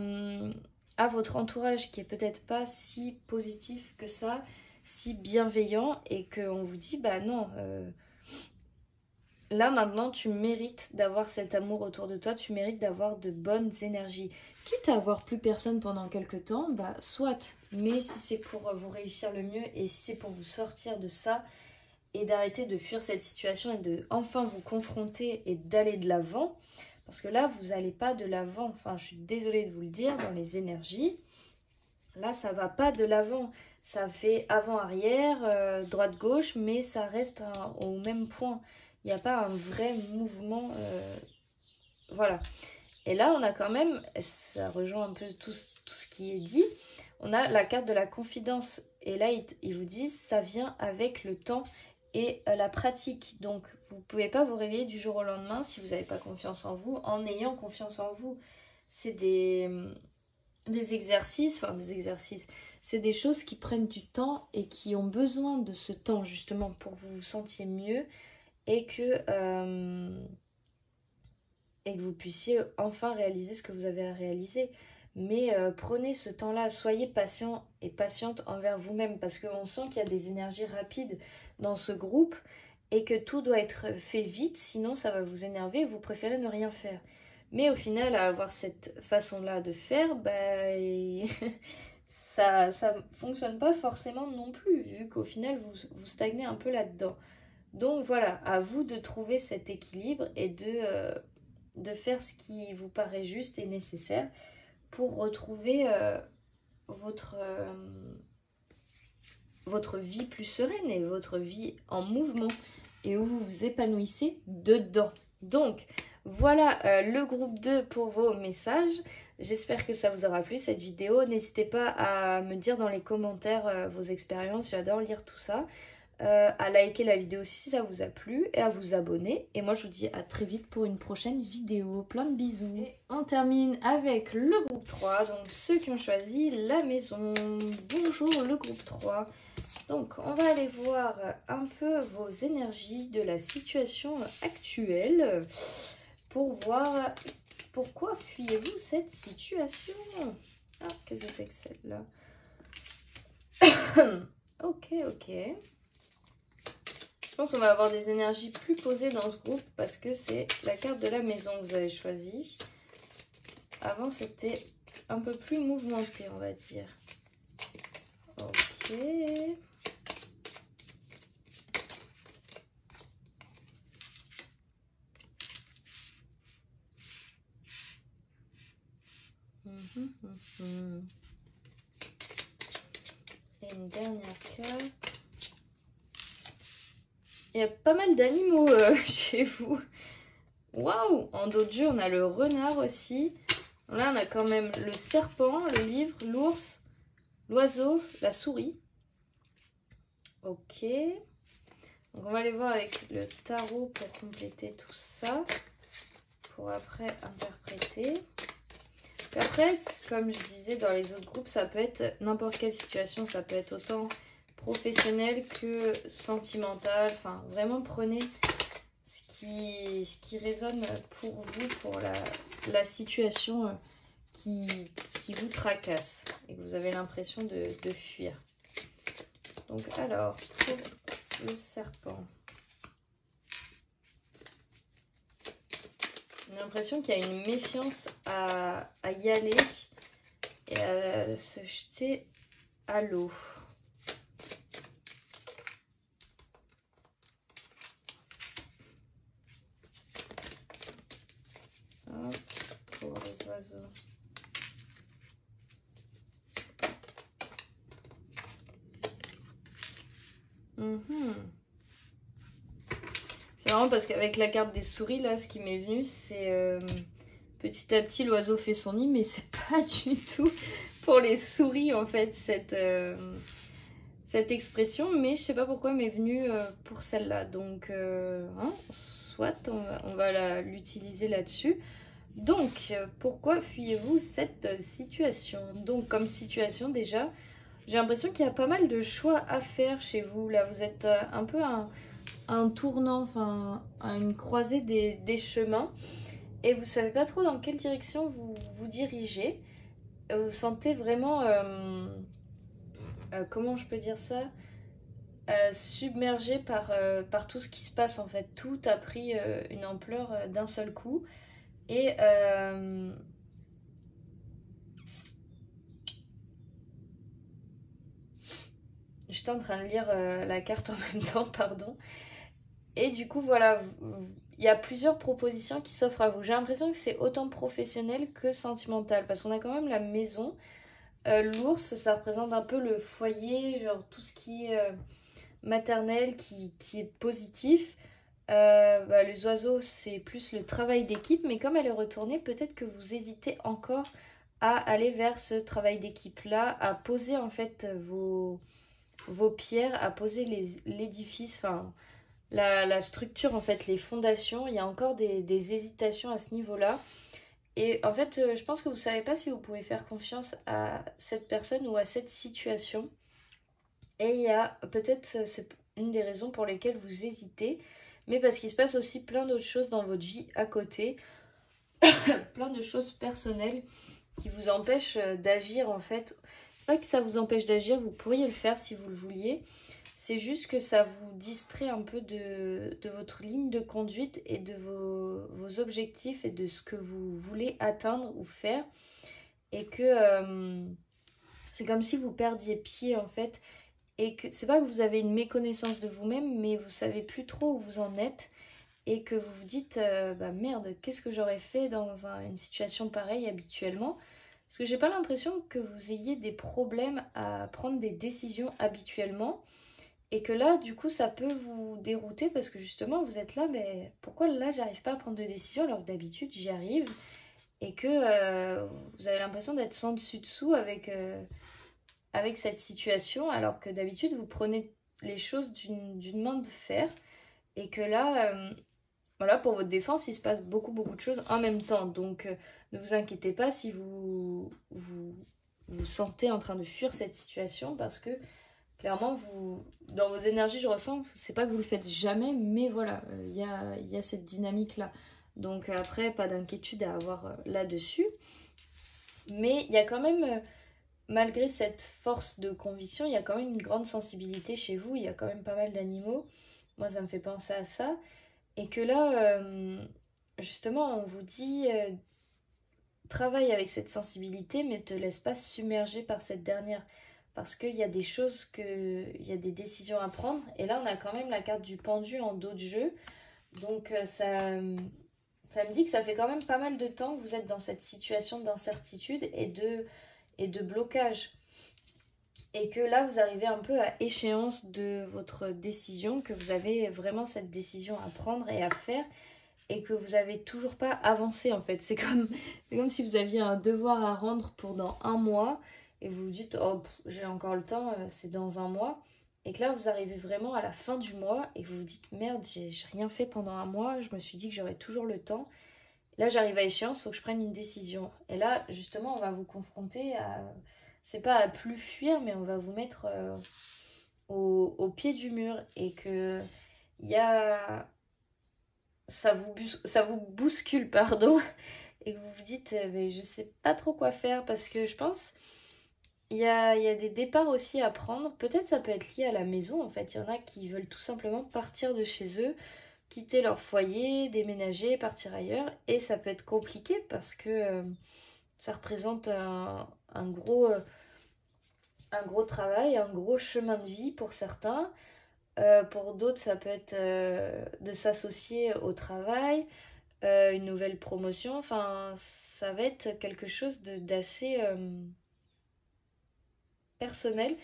votre entourage qui est peut-être pas si positif que ça, si bienveillant, et qu'on vous dit, bah non, là maintenant tu mérites d'avoir cet amour autour de toi, tu mérites d'avoir de bonnes énergies. Quitte à avoir plus personne pendant quelques temps, bah soit, mais si c'est pour vous réussir le mieux et si c'est pour vous sortir de ça et d'arrêter de fuir cette situation et de enfin vous confronter et d'aller de l'avant, parce que là vous n'allez pas de l'avant, enfin je suis désolée de vous le dire, dans les énergies, là ça va pas de l'avant. Ça fait avant-arrière, droite-gauche, mais ça reste au même point. Il n'y a pas un vrai mouvement. Voilà. Et là, on a quand même, ça rejoint un peu tout ce qui est dit, on a la carte de la confidence. Et là, ils vous disent, ça vient avec le temps et la pratique. Donc, vous ne pouvez pas vous réveiller du jour au lendemain si vous n'avez pas confiance en vous, en ayant confiance en vous. C'est des exercices, c'est des choses qui prennent du temps et qui ont besoin de ce temps justement pour que vous vous sentiez mieux et que vous puissiez enfin réaliser ce que vous avez à réaliser. Mais prenez ce temps-là, soyez patient et patiente envers vous-même parce qu'on sent qu'il y a des énergies rapides dans ce groupe et que tout doit être fait vite, sinon ça va vous énerver et vous préférez ne rien faire. Mais au final, à avoir cette façon-là de faire, ça fonctionne pas forcément non plus, vu qu'au final, vous stagnez un peu là-dedans. Donc voilà, à vous de trouver cet équilibre et de faire ce qui vous paraît juste et nécessaire pour retrouver votre vie plus sereine et votre vie en mouvement et où vous vous épanouissez dedans. Donc, voilà le groupe 2 pour vos messages. J'espère que ça vous aura plu cette vidéo. N'hésitez pas à me dire dans les commentaires vos expériences. J'adore lire tout ça. À liker la vidéo si ça vous a plu et à vous abonner. Et moi, je vous dis à très vite pour une prochaine vidéo. Plein de bisous. Et on termine avec le groupe 3. Donc, ceux qui ont choisi la maison. Bonjour le groupe 3. Donc, on va aller voir un peu vos énergies de la situation actuelle pour voir pourquoi fuyez-vous cette situation. Ah, qu'est-ce que c'est que celle-là? Ok. Je pense qu'on va avoir des énergies plus posées dans ce groupe parce que c'est la carte de la maison que vous avez choisie. Avant, c'était un peu plus mouvementé, on va dire. Ok. Et une dernière carte. Il y a pas mal d'animaux chez vous. Waouh! En dos de jeu, on a le renard aussi. Là, on a quand même le serpent, le livre, l'ours, l'oiseau, la souris. Ok. Donc, on va aller voir avec le tarot pour compléter tout ça. Pour après interpréter. Après, comme je disais dans les autres groupes, ça peut être n'importe quelle situation. Ça peut être autant professionnel que sentimental. Enfin, vraiment prenez ce qui résonne pour vous, pour la situation qui vous tracasse et que vous avez l'impression de fuir. Donc alors, pour le serpent, j'ai l'impression qu'il y a une méfiance à y aller et à se jeter à l'eau. Pour les oiseaux. C'est marrant parce qu'avec la carte des souris, là, ce qui m'est venu, c'est petit à petit l'oiseau fait son nid, mais c'est pas du tout pour les souris en fait cette expression, mais je sais pas pourquoi m'est venue pour celle-là. Donc, soit on va l'utiliser là-dessus. Donc, pourquoi fuyez-vous cette situation? Donc, comme situation déjà, j'ai l'impression qu'il y a pas mal de choix à faire chez vous. Là, vous êtes un peu à un tournant, enfin, à une croisée des chemins. Et vous savez pas trop dans quelle direction vous vous dirigez. Vous vous sentez vraiment... comment je peux dire ça? Submergé par tout ce qui se passe en fait. Tout a pris une ampleur d'un seul coup. Et... j'étais en train de lire la carte en même temps, pardon. Et du coup, voilà, il y a plusieurs propositions qui s'offrent à vous. J'ai l'impression que c'est autant professionnel que sentimental, parce qu'on a quand même la maison. L'ours, ça représente un peu le foyer, genre tout ce qui est maternel, qui est positif. Les oiseaux, c'est plus le travail d'équipe, mais comme elle est retournée, peut-être que vous hésitez encore à aller vers ce travail d'équipe-là, à poser en fait vos pierres, à poser l'édifice, enfin la structure, en fait, les fondations. Il y a encore des hésitations à ce niveau-là. Et en fait, je pense que vous ne savez pas si vous pouvez faire confiance à cette personne ou à cette situation. Et il y a peut-être, c'est une des raisons pour lesquelles vous hésitez, mais parce qu'il se passe aussi plein d'autres choses dans votre vie à côté, plein de choses personnelles qui vous empêchent d'agir en fait. C'est pas que ça vous empêche d'agir, vous pourriez le faire si vous le vouliez. C'est juste que ça vous distrait un peu de votre ligne de conduite et de vos objectifs et de ce que vous voulez atteindre ou faire. Et que c'est comme si vous perdiez pied en fait. Et que c'est pas que vous avez une méconnaissance de vous-même, mais vous savez plus trop où vous en êtes. Et que vous vous dites, bah merde, qu'est-ce que j'aurais fait dans une situation pareille habituellement? Parce que j'ai pas l'impression que vous ayez des problèmes à prendre des décisions habituellement. Et que là, du coup, ça peut vous dérouter parce que justement, vous êtes là, mais pourquoi là, j'arrive pas à prendre de décision alors que d'habitude, j'y arrive? Et que vous avez l'impression d'être sans dessus-dessous avec cette situation, alors que d'habitude, vous prenez les choses d'une main de fer. Et que là, voilà, pour votre défense, il se passe beaucoup de choses en même temps. Donc, ne vous inquiétez pas si vous sentez en train de fuir cette situation parce que clairement, dans vos énergies, je ressens, c'est pas que vous le faites jamais, mais voilà, il y a cette dynamique-là. Donc après, pas d'inquiétude à avoir là-dessus. Mais il y a quand même, malgré cette force de conviction, il y a quand même une grande sensibilité chez vous. Il y a quand même pas mal d'animaux. Moi, ça me fait penser à ça. Et que là, justement, on vous dit, travaille avec cette sensibilité, mais ne te laisse pas submerger par cette dernière. Parce qu'il y a des choses, il y a des décisions à prendre. Et là, on a quand même la carte du pendu en dos de jeu. Donc, ça me dit que ça fait quand même pas mal de temps que vous êtes dans cette situation d'incertitude et de blocage. Et que là, vous arrivez un peu à échéance de votre décision, que vous avez vraiment cette décision à prendre et à faire. Et que vous n'avez toujours pas avancé, en fait. C'est comme si vous aviez un devoir à rendre pour dans un mois. Et vous vous dites, oh, j'ai encore le temps, c'est dans un mois. Et que là, vous arrivez vraiment à la fin du mois et vous vous dites, merde, j'ai rien fait pendant un mois. Je me suis dit que j'aurais toujours le temps. Là, j'arrive à échéance, il faut que je prenne une décision. Et là, justement, on va vous confronter à... C'est pas à plus fuir, mais on va vous mettre au pied du mur. Et que il y a... ça vous bouscule, pardon. et que vous vous dites mais je sais pas trop quoi faire, parce que je pense il y a des départs aussi à prendre. Peut-être ça peut être lié à la maison en fait. Il y en a qui veulent tout simplement partir de chez eux, quitter leur foyer, déménager, partir ailleurs, et ça peut être compliqué parce que ça représente un gros travail, un gros chemin de vie pour certains. Pour d'autres, ça peut être de s'associer au travail, une nouvelle promotion. Enfin, ça va être quelque chose d'assez personnel.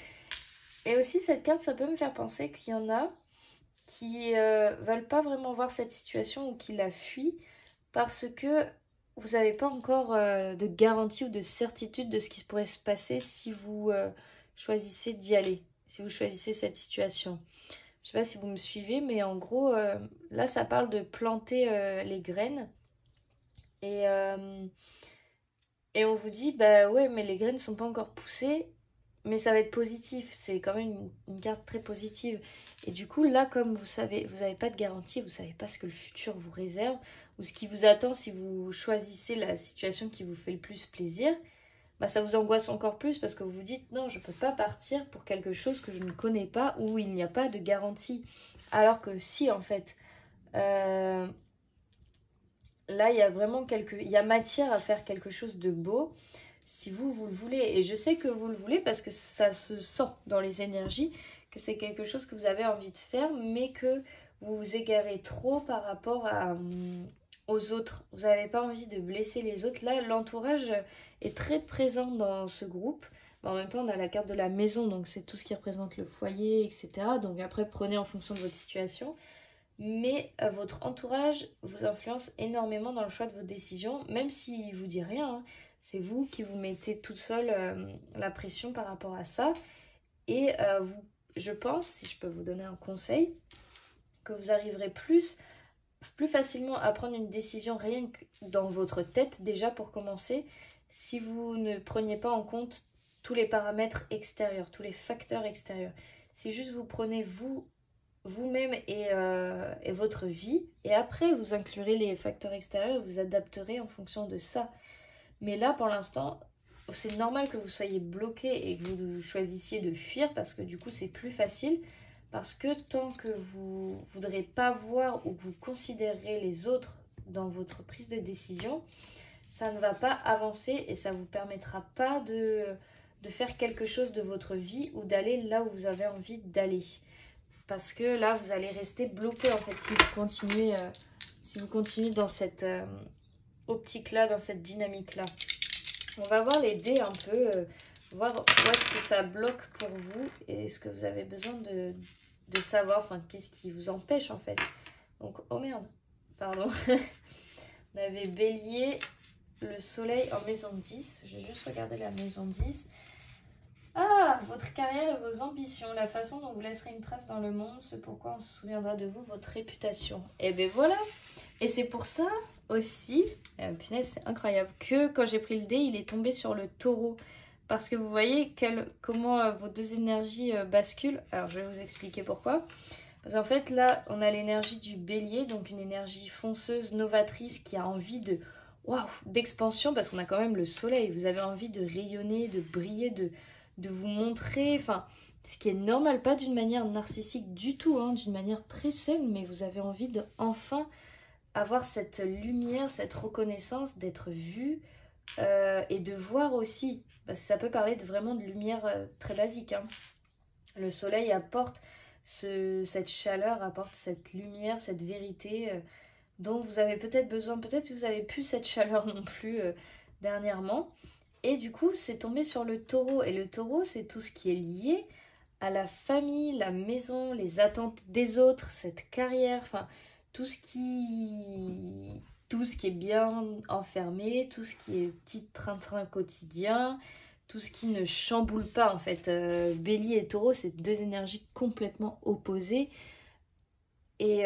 Et aussi, cette carte, ça peut me faire penser qu'il y en a qui veulent pas vraiment voir cette situation ou qui la fuient parce que vous n'avez pas encore de garantie ou de certitude de ce qui pourrait se passer si vous choisissez d'y aller, si vous choisissez cette situation. Je sais pas si vous me suivez, mais en gros, là, ça parle de planter les graines. Et, et on vous dit, bah ouais, mais les graines ne sont pas encore poussées, mais ça va être positif. C'est quand même une carte très positive. Et du coup, là, comme vous savez, vous n'avez pas de garantie, vous savez pas ce que le futur vous réserve, ou ce qui vous attend si vous choisissez la situation qui vous fait le plus plaisir, bah ça vous angoisse encore plus parce que vous vous dites non, je peux pas partir pour quelque chose que je ne connais pas, où il n'y a pas de garantie. Alors que si, en fait, là, il y a vraiment il y a matière à faire quelque chose de beau si vous le voulez. Et je sais que vous le voulez parce que ça se sent dans les énergies, que c'est quelque chose que vous avez envie de faire, mais que vous vous égarez trop par rapport aux autres. Vous n'avez pas envie de blesser les autres. Là, l'entourage est très présent dans ce groupe. Mais en même temps, on a la carte de la maison, donc c'est tout ce qui représente le foyer, etc. Donc après, prenez en fonction de votre situation. Mais votre entourage vous influence énormément dans le choix de vos décisions, même s'il ne vous dit rien. Hein. C'est vous qui vous mettez toute seule la pression par rapport à ça. Et je pense, si je peux vous donner un conseil, que vous arriverez plus facilement à prendre une décision rien que dans votre tête, déjà pour commencer, si vous ne preniez pas en compte tous les paramètres extérieurs, tous les facteurs extérieurs. Si juste vous prenez vous-même et votre vie, et après vous inclurez les facteurs extérieurs et vous adapterez en fonction de ça. Mais là, pour l'instant, c'est normal que vous soyez bloqué et que vous choisissiez de fuir parce que du coup, c'est plus facile. Parce que tant que vous ne voudrez pas voir ou que vous considérez les autres dans votre prise de décision, ça ne va pas avancer et ça ne vous permettra pas de faire quelque chose de votre vie ou d'aller là où vous avez envie d'aller. Parce que là, vous allez rester bloqué en fait si vous continuez dans cette optique-là, dans cette dynamique-là. On va voir les dés un peu, voir où est-ce que ça bloque pour vous et ce que vous avez besoin de savoir, enfin qu'est-ce qui vous empêche en fait. Donc, oh merde, pardon. On avait Bélier, le soleil en maison 10. Je vais juste regarder la maison 10. Ah, votre carrière et vos ambitions, la façon dont vous laisserez une trace dans le monde, ce pourquoi on se souviendra de vous, votre réputation. Et ben voilà. Et c'est pour ça aussi, punaise, c'est incroyable, que quand j'ai pris le dé, il est tombé sur le taureau. Parce que vous voyez comment vos deux énergies basculent. Alors je vais vous expliquer pourquoi. Parce qu'en fait là, on a l'énergie du bélier, donc une énergie fonceuse, novatrice, qui a envie de d'expansion, parce qu'on a quand même le soleil. Vous avez envie de rayonner, de briller, de vous montrer, enfin, ce qui est normal, pas d'une manière narcissique du tout, hein, d'une manière très saine, mais vous avez envie de enfin avoir cette lumière, cette reconnaissance, d'être vu et de voir aussi, parce que ça peut parler vraiment de lumière très basique. Hein. Le soleil apporte cette chaleur, apporte cette lumière, cette vérité dont vous avez peut-être besoin, peut-être que vous n'avez plus cette chaleur non plus dernièrement. Et du coup, c'est tombé sur le taureau. Et le taureau, c'est tout ce qui est lié à la famille, la maison, les attentes des autres, cette carrière, enfin, tout ce qui est bien enfermé, tout ce qui est petit train-train quotidien, tout ce qui ne chamboule pas en fait. Bélier et taureau, c'est deux énergies complètement opposées. Et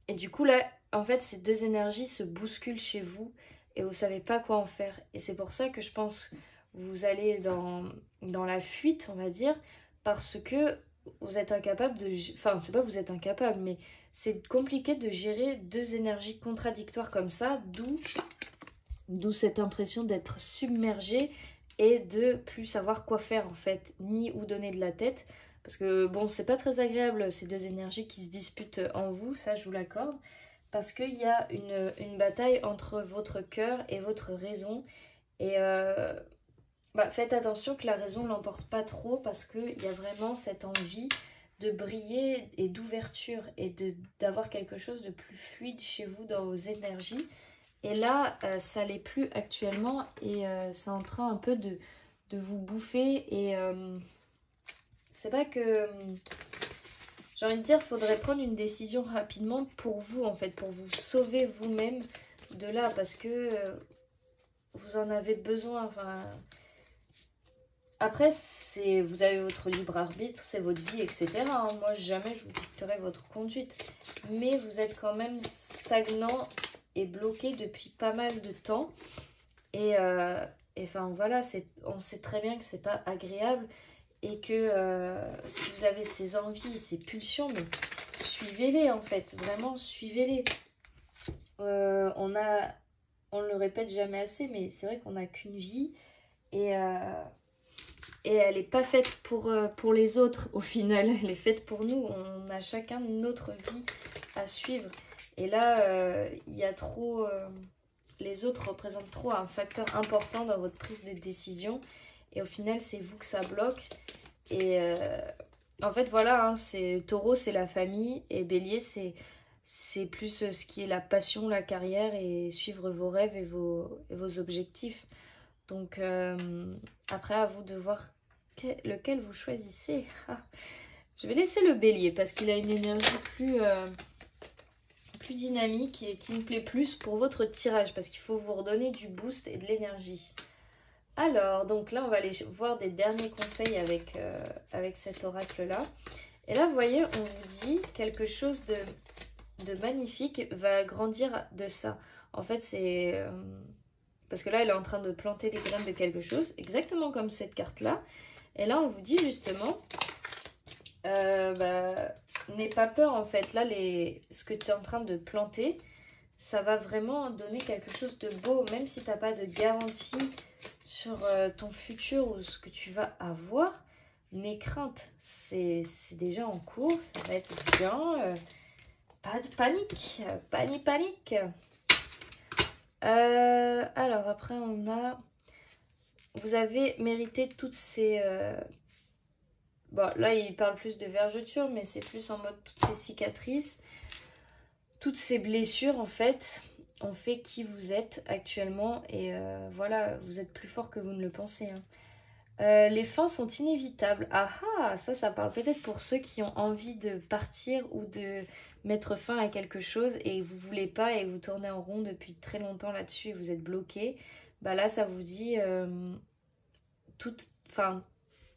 du coup, là, en fait, ces deux énergies se bousculent chez vous et vous savez pas quoi en faire. Et c'est pour ça que je pense que vous allez dans la fuite, on va dire, parce que vous êtes incapable de... Enfin, c'est pas vous êtes incapable, mais c'est compliqué de gérer deux énergies contradictoires comme ça, d'où cette impression d'être submergé et de plus savoir quoi faire en fait, ni où donner de la tête. Parce que bon, c'est pas très agréable ces deux énergies qui se disputent en vous, ça je vous l'accorde. Parce qu'il y a une bataille entre votre cœur et votre raison. Et faites attention que la raison ne l'emporte pas trop parce qu'il y a vraiment cette envie de briller et d'ouverture et d'avoir quelque chose de plus fluide chez vous dans vos énergies. Et là, ça l'est plus actuellement et c'est en train un peu de vous bouffer. Et c'est pas que... j'ai envie de dire, il faudrait prendre une décision rapidement pour vous, en fait, pour vous sauver vous-même de là, parce que vous en avez besoin. Enfin, après, vous avez votre libre arbitre, c'est votre vie, etc. Hein. Moi, jamais je vous dicterai votre conduite. Mais vous êtes quand même stagnant et bloqué depuis pas mal de temps. Et enfin, voilà, on sait très bien que c'est pas agréable. Et que si vous avez ces envies, ces pulsions, mais suivez-les en fait, vraiment suivez-les. On ne le répète jamais assez, mais c'est vrai qu'on n'a qu'une vie et elle n'est pas faite pour les autres au final, elle est faite pour nous. On a chacun notre vie à suivre. Et là, il y a trop... les autres représentent trop un facteur important dans votre prise de décision. Et au final, c'est vous que ça bloque. Et en fait, voilà, hein, Taureau, c'est la famille. Et Bélier, c'est plus ce qui est la passion, la carrière et suivre vos rêves et vos objectifs. Donc, après, à vous de voir lequel vous choisissez. Je vais laisser le Bélier parce qu'il a une énergie plus dynamique et qui me plaît plus pour votre tirage. Parce qu'il faut vous redonner du boost et de l'énergie. Alors, donc là, on va aller voir des derniers conseils avec cet oracle-là. Et là, vous voyez, on vous dit quelque chose de magnifique va grandir de ça. En fait, c'est... parce que là, elle est en train de planter les graines de quelque chose, exactement comme cette carte-là. Et là, on vous dit justement, n'aie pas peur, en fait. Là, ce que tu es en train de planter, ça va vraiment donner quelque chose de beau, même si tu n'as pas de garantie sur ton futur ou ce que tu vas avoir. N'aie crainte, c'est déjà en cours, ça va être bien. Pas de panique, pas ni panique. Alors après on a... Vous avez mérité toutes ces... Bon là il parle plus de vergeture, mais c'est plus en mode toutes ces cicatrices. Toutes ces blessures en fait ont fait qui vous êtes actuellement. Et voilà, vous êtes plus fort que vous ne le pensez. Hein. Les fins sont inévitables. Ah ah, ça parle peut-être pour ceux qui ont envie de partir ou de mettre fin à quelque chose et vous voulez pas et vous tournez en rond depuis très longtemps là-dessus et vous êtes bloqué. Bah là, ça vous dit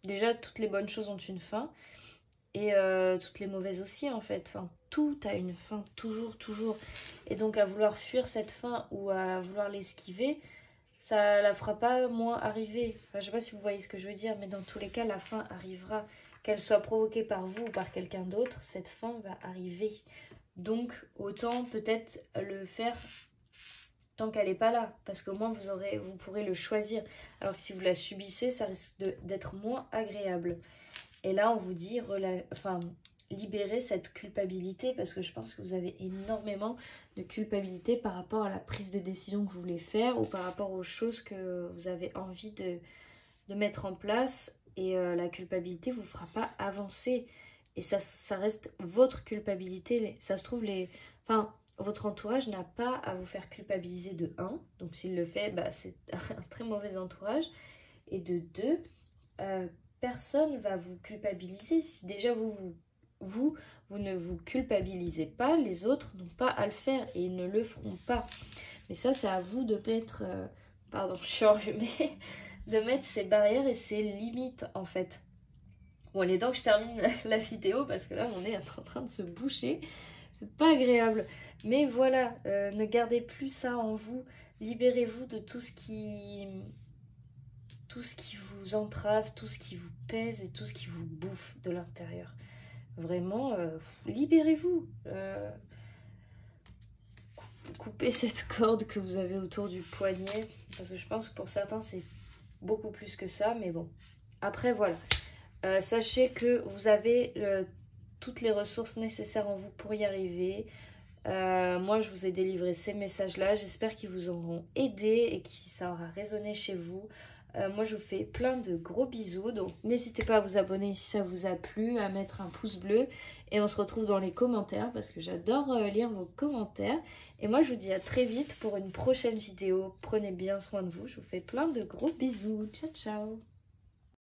déjà toutes les bonnes choses ont une fin et toutes les mauvaises aussi en fait. Enfin, tout a une fin, toujours, toujours. Et donc à vouloir fuir cette fin ou à vouloir l'esquiver, ça la fera pas moins arriver. Enfin, je sais pas si vous voyez ce que je veux dire, mais dans tous les cas, la fin arrivera. Qu'elle soit provoquée par vous ou par quelqu'un d'autre, cette fin va arriver. Donc, autant peut-être le faire tant qu'elle n'est pas là. Parce qu'au moins, vous pourrez le choisir. Alors que si vous la subissez, ça risque d'être moins agréable. Et là, on vous dit, libérer cette culpabilité, parce que je pense que vous avez énormément de culpabilité par rapport à la prise de décision que vous voulez faire ou par rapport aux choses que vous avez envie de mettre en place. Et la culpabilité vous fera pas avancer. Et ça reste votre culpabilité. Ça se trouve, votre entourage n'a pas à vous faire culpabiliser de 1. Donc s'il le fait, c'est un très mauvais entourage. Et de 2, personne va vous culpabiliser. Si déjà vous ne vous culpabilisez pas, les autres n'ont pas à le faire et ils ne le feront pas. Mais ça, c'est à vous de mettre, pardon, je suis enrhumée, de mettre ses barrières et ses limites en fait. Bon, il est temps que je termine la vidéo parce que là, mon nez est en train de se boucher. C'est pas agréable. Mais voilà, ne gardez plus ça en vous. Libérez-vous de tout ce tout ce qui vous entrave, tout ce qui vous pèse et tout ce qui vous bouffe de l'intérieur. Vraiment, libérez-vous. Coupez cette corde que vous avez autour du poignet, parce que je pense que pour certains c'est beaucoup plus que ça, mais bon. Après voilà, sachez que vous avez toutes les ressources nécessaires en vous pour y arriver. Moi je vous ai délivré ces messages là, j'espère qu'ils vous auront aidé et que ça aura résonné chez vous. Moi je vous fais plein de gros bisous, donc n'hésitez pas à vous abonner si ça vous a plu, à mettre un pouce bleu, et on se retrouve dans les commentaires parce que j'adore lire vos commentaires. Et moi je vous dis à très vite pour une prochaine vidéo. Prenez bien soin de vous, je vous fais plein de gros bisous, ciao ciao.